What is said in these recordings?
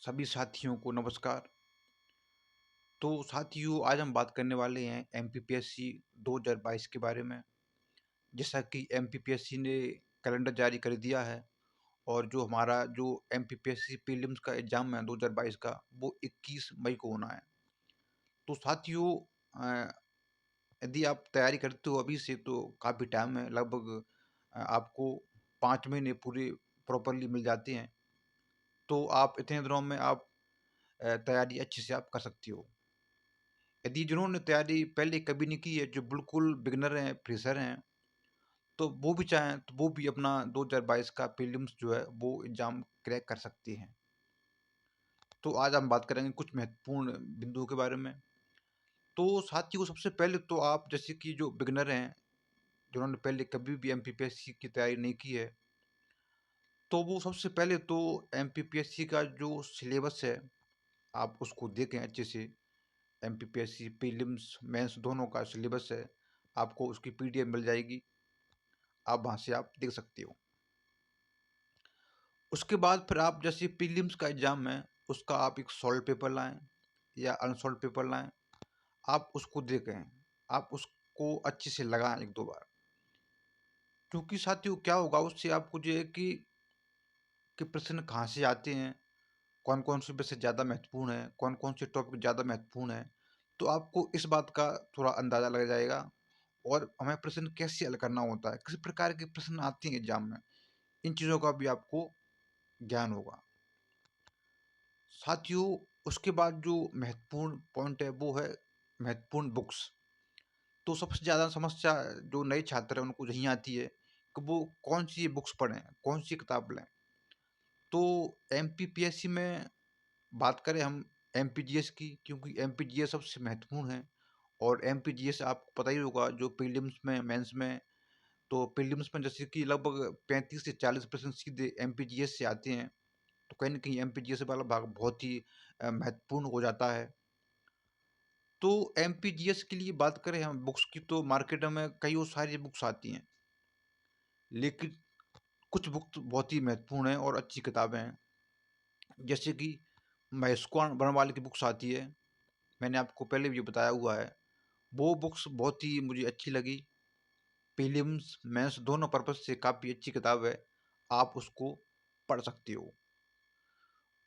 सभी साथियों को नमस्कार। तो साथियों, आज हम बात करने वाले हैं एमपीपीएससी 2022 के बारे में। जैसा कि एमपीपीएससी ने कैलेंडर जारी कर दिया है और जो हमारा जो एमपीपीएससी प्रीलिम्स का एग्ज़ाम है 2022 का, वो 21 मई को होना है। तो साथियों, अ, यदि आप तैयारी करते हो अभी से तो काफ़ी टाइम है, लगभग आपको 5 महीने पूरे प्रॉपरली मिल जाते हैं। तो आप इतने दिनों में आप तैयारी अच्छे से आप कर सकते हो। यदि जिन्होंने तैयारी पहले कभी नहीं की है, जो बिल्कुल बिगिनर हैं, फ्रेशर हैं, तो वो भी चाहें तो वो भी अपना 2022 का प्रीलिम्स जो है वो एग्ज़ाम क्रैक कर सकते हैं। तो आज हम बात करेंगे कुछ महत्वपूर्ण बिंदुओं के बारे में। तो साथियों, सबसे पहले तो आप जैसे कि जो बिगिनर हैं, जिन्होंने पहले कभी भी एमपीपीएससी की तैयारी नहीं की है, तो वो सबसे पहले तो एमपीपीएससी का जो सिलेबस है, आप उसको देखें अच्छे से। एमपीपीएससी प्रीलिम्स, मेंस दोनों का सिलेबस है, आपको उसकी पीडीएफ मिल जाएगी। आप वहाँ से आप देख सकते हो। उसके बाद फिर आप जैसे प्रीलिम्स का एग्ज़ाम है, उसका आप एक सॉल्व पेपर लाएँ या अनसॉल्व पेपर लाएँ, आप उसको देखें। आप उसको अच्छे से लगाएँ 1-2 बार। क्योंकि साथियों क्या होगा उससे आपको जो है कि प्रश्न कहाँ से आते हैं, कौन-कौन से विषय ज़्यादा महत्वपूर्ण हैं, कौन-कौन से टॉपिक ज़्यादा महत्वपूर्ण हैं, तो आपको इस बात का थोड़ा अंदाज़ा लग जाएगा और हमें प्रश्न कैसे हल करना होता है, किस प्रकार के प्रश्न आते हैं एग्ज़ाम में, इन चीज़ों का भी आपको ज्ञान होगा। साथियों, उसके बाद जो महत्वपूर्ण पॉइंट है वो है महत्वपूर्ण बुक्स। तो सबसे ज़्यादा समस्या जो नए छात्र हैं उनको यही आती है कि वो कौन-सी बुक्स पढ़ें, कौन-सी किताब लें। तो एमपीपीएससी में बात करें हम एमपीजीएस की, क्योंकि एमपीजीएस सबसे महत्वपूर्ण है और एमपीजीएस आपको पता ही होगा जो प्रीलिम्स में, मेंस में, तो प्रीलिम्स में जैसे कि लगभग 35 से 40% सीधे एमपीजीएस से आते हैं। तो कहीं न कहीं एमपीजीएस वाला भाग बहुत ही महत्वपूर्ण हो जाता है। तो एमपीजीएस के लिए बात करें हम बुक्स की, तो मार्केट में कई और सारी बुक्स आती हैं, लेकिन कुछ बुक तो बहुत ही महत्वपूर्ण हैं और अच्छी किताबें हैं। जैसे कि महेश बर्णवाल की बुक्स आती है, मैंने आपको पहले भी बताया हुआ है। वो बुक्स बहुत ही मुझे अच्छी लगी। प्रीलिम्स, मेंस दोनों पर्पज़ से काफ़ी अच्छी किताब है, आप उसको पढ़ सकते हो।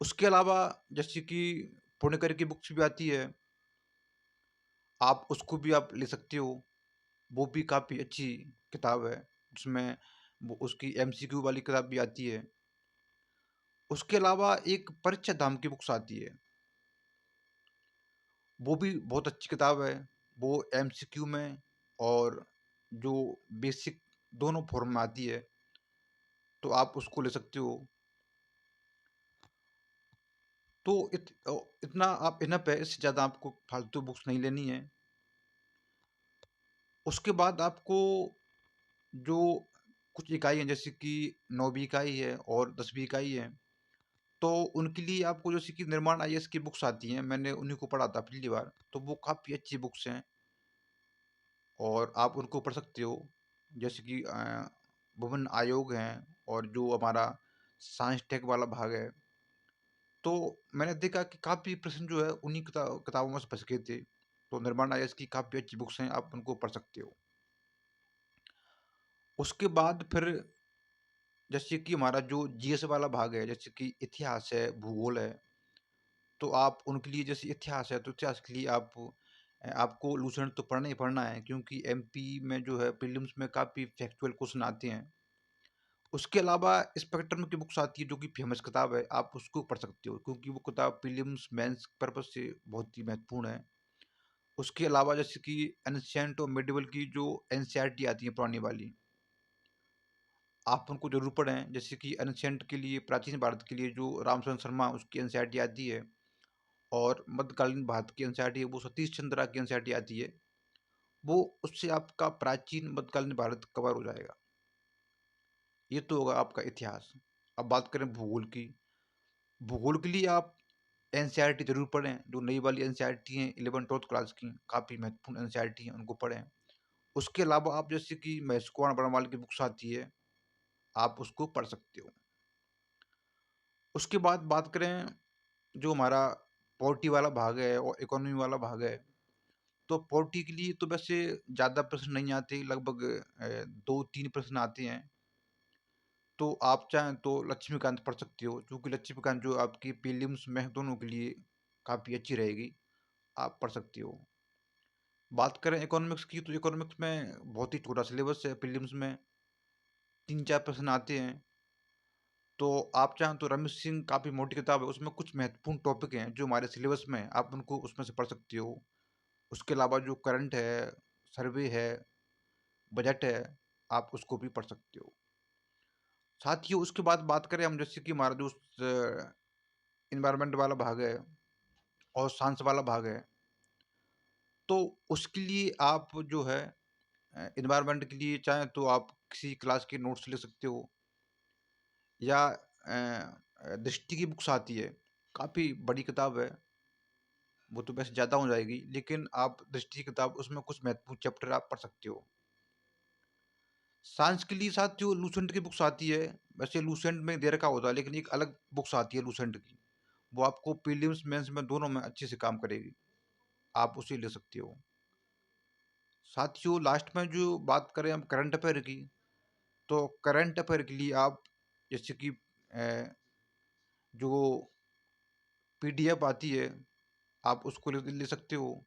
उसके अलावा जैसे कि पुणेकर की बुक्स भी आती है, आप उसको भी आप ले सकते हो। वो भी काफ़ी अच्छी किताब है, उसमें वो उसकी एमसीक्यू वाली किताब भी आती है। उसके अलावा एक परीक्षा धाम की बुक्स आती है, वो भी बहुत अच्छी किताब है। वो एमसीक्यू में और जो बेसिक दोनों फॉर्म में आती है, तो आप उसको ले सकते हो। तो इतना आप इनफ है, इससे ज़्यादा आपको फालतू बुक्स नहीं लेनी है। उसके बाद आपको जो कुछ इकाई हैं, जैसे कि 9वीं इकाई है और 10वीं इकाई है, तो उनके लिए आपको जैसे कि निर्माण आईएएस की बुक्स आती हैं, मैंने उन्हीं को पढ़ा था पिछली बार, तो वो काफ़ी अच्छी बुक्स हैं और आप उनको पढ़ सकते हो। जैसे कि विभिन्न आयोग हैं और जो हमारा साइंस टेक वाला भाग है, तो मैंने देखा कि काफ़ी प्रश्न जो है उन्हीं किताबों में से फँस गए थे। तो निर्माण आईएएस की काफ़ी अच्छी बुक्स हैं, आप उनको पढ़ सकते हो। उसके बाद फिर जैसे कि हमारा जो जीएस वाला भाग है, जैसे कि इतिहास है, भूगोल है, तो आप उनके लिए जैसे इतिहास है, तो इतिहास के लिए आपको लूसेंट तो पढ़ना ही पढ़ना है, क्योंकि एमपी में जो है प्रीलिम्स में काफ़ी फैक्चुअल क्वेश्चन आते हैं। उसके अलावा स्पेक्ट्रम की बुक्स आती है जो कि फेमस किताब है, आप उसको पढ़ सकते हो क्योंकि वो किताब प्रीलिम्स, मेंस पर्पज़ से बहुत ही महत्वपूर्ण है। उसके अलावा जैसे कि एंशिएंट और मिडेवल की जो एनसीईआरटी आती है पुरानी वाली, आप उनको ज़रूर पढ़ें। जैसे कि एंशिएंट के लिए, प्राचीन भारत के लिए जो रामचंद्र शर्मा उसकी एनसीईआरटी आती है और मध्यकालीन भारत की एनसीईआरटी है वो सतीश चंद्रा की एनसीईआरटी आती है। वो उससे आपका प्राचीन मध्यकालीन भारत कवर हो जाएगा। ये तो होगा आपका इतिहास। अब बात करें भूगोल की। भूगोल के लिए आप एनसीईआरटी ज़रूर पढ़ें, जो नई वाली एनसीईआरटी हैं 11th-12th क्लास की, काफ़ी महत्वपूर्ण एनसीईआरटी हैं, उनको पढ़ें। उसके अलावा आप जैसे कि महेश बर्णवाल की बुक्स आती है, आप उसको पढ़ सकते हो। उसके बाद बात करें जो हमारा पॉलिटी वाला भाग है और इकोनॉमी वाला भाग है, तो पॉलिटी के लिए तो वैसे ज़्यादा प्रश्न नहीं आते, लगभग 2-3 प्रश्न आते हैं। तो आप चाहें तो लक्ष्मीकांत पढ़ सकते हो, क्योंकि लक्ष्मीकांत जो आपकी प्रीलिम्स में दोनों के लिए काफ़ी अच्छी रहेगी, आप पढ़ सकते हो। बात करें इकोनॉमिक्स की, तो इकोनॉमिक्स में बहुत ही छोटा सिलेबस है, प्रीलिम्स में 3-4 प्रश्न आते हैं। तो आप चाहें तो रमेश सिंह काफ़ी मोटी किताब है, उसमें कुछ महत्वपूर्ण टॉपिक हैं जो हमारे सिलेबस में हैं, आप उनको उसमें से पढ़ सकते हो। उसके अलावा जो करंट है, सर्वे है, बजट है, आप उसको भी पढ़ सकते हो। साथ ही उसके बाद बात करें हम, जैसे कि हमारा जो एनवायरनमेंट वाला भाग है और साइंस वाला भाग है, तो उसके लिए आप जो है एनवायरनमेंट के लिए चाहें तो आप किसी क्लास के नोट्स ले सकते हो, या दृष्टि की बुक्स आती है, काफ़ी बड़ी किताब है, वो तो वैसे ज़्यादा हो जाएगी, लेकिन आप दृष्टि की किताब, उसमें कुछ महत्वपूर्ण चैप्टर आप पढ़ सकते हो। साइंस के लिए साथ जो लूसेंट की बुक्स आती है, वैसे लूसेंट में दे रखा होता है, लेकिन एक अलग बुक्स आती है लूसेंट की, वो आपको प्रीलिम्स मेंस में दोनों में अच्छे से काम करेगी, आप उसे ले सकते हो। साथियों, लास्ट में जो बात करें हम करंट अफेयर की, तो करंट अफेयर के लिए आप जैसे कि जो पीडीएफ आती है, आप उसको ले सकते हो।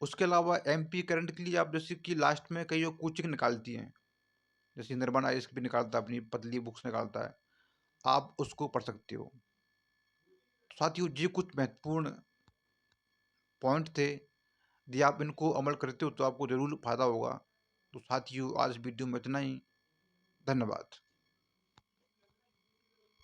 उसके अलावा एमपी करंट के लिए आप जैसे कि लास्ट में कई कोचिंग निकालती हैं, जैसे निर्माण आईएएस भी निकालता है, अपनी पतली बुक्स निकालता है, आप उसको पढ़ सकते हो। साथियों, ये कुछ महत्वपूर्ण पॉइंट थे, यदि आप इनको अमल करते हो तो आपको ज़रूर फायदा होगा। तो साथियों, आज वीडियो में इतना ही। धन्यवाद।